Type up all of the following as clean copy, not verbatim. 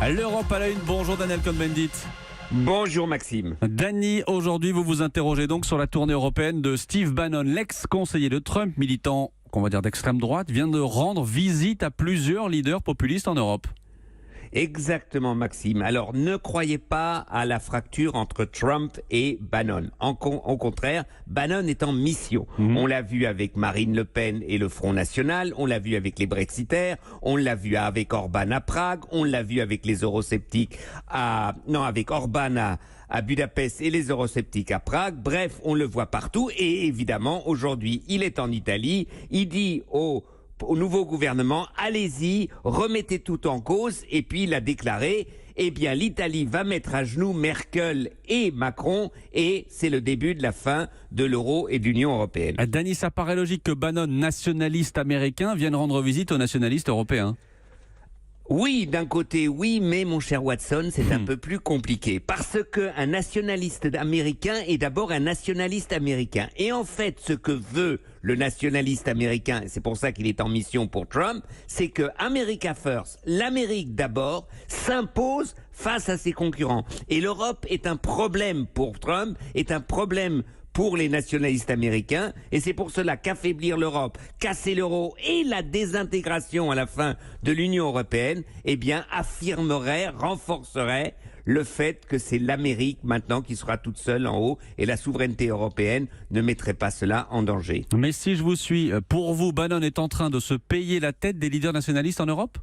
L'Europe à la une, bonjour Daniel Cohn-Bendit. Bonjour Maxime. Dany, aujourd'hui vous vous interrogez donc sur la tournée européenne de Steve Bannon, l'ex-conseiller de Trump, militant, qu'on va dire d'extrême droite, vient de rendre visite à plusieurs leaders populistes en Europe. Exactement Maxime. Alors ne croyez pas à la fracture entre Trump et Bannon. Au contraire, Bannon est en mission. On l'a vu avec Marine Le Pen et le Front National, on l'a vu avec les Brexitaires, on l'a vu avec Orban à Prague, on l'a vu avec les eurosceptiques avec Orban à Budapest et les eurosceptiques à Prague. Bref, on le voit partout et évidemment aujourd'hui il est en Italie. Il dit au nouveau gouvernement, allez-y, remettez tout en cause. Et puis il a déclaré, eh bien l'Italie va mettre à genoux Merkel et Macron et c'est le début de la fin de l'euro et de l'Union européenne. Dany, ça paraît logique que Bannon, nationaliste américain, vienne rendre visite aux nationalistes européens. Oui, d'un côté, oui, mais mon cher Watson, c'est un peu plus compliqué. Parce qu'un nationaliste américain est d'abord un nationaliste américain. Et en fait, ce que veut le nationaliste américain, et c'est pour ça qu'il est en mission pour Trump, c'est que America First, l'Amérique d'abord, s'impose face à ses concurrents. Et l'Europe est un problème pour Trump, est un problème pour les nationalistes américains, et c'est pour cela qu'affaiblir l'Europe, casser l'euro et la désintégration à la fin de l'Union européenne, eh bien, renforcerait le fait que c'est l'Amérique maintenant qui sera toute seule en haut et la souveraineté européenne ne mettrait pas cela en danger. Mais si je vous suis, pour vous, Bannon est en train de se payer la tête des leaders nationalistes en Europe ?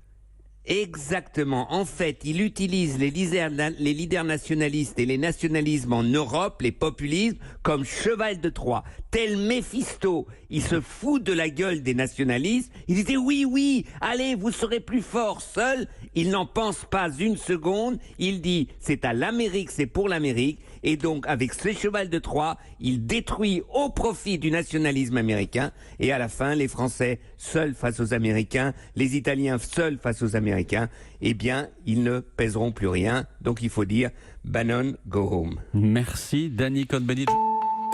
Exactement. En fait, il utilise les leaders nationalistes et les nationalismes en Europe, les populismes, comme cheval de Troie. Tel Méphisto, il se fout de la gueule des nationalistes. Il dit oui, allez, vous serez plus forts seuls. Il n'en pense pas une seconde. Il dit c'est à l'Amérique, c'est pour l'Amérique. Et donc, avec ce cheval de Troie, il détruit au profit du nationalisme américain. Et à la fin, les Français seuls face aux Américains, les Italiens seuls face aux Américains, eh bien, ils ne pèseront plus rien. Donc, il faut dire Bannon, go home. Merci, Dany Cohn-Bendit.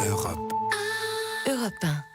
Europe 1.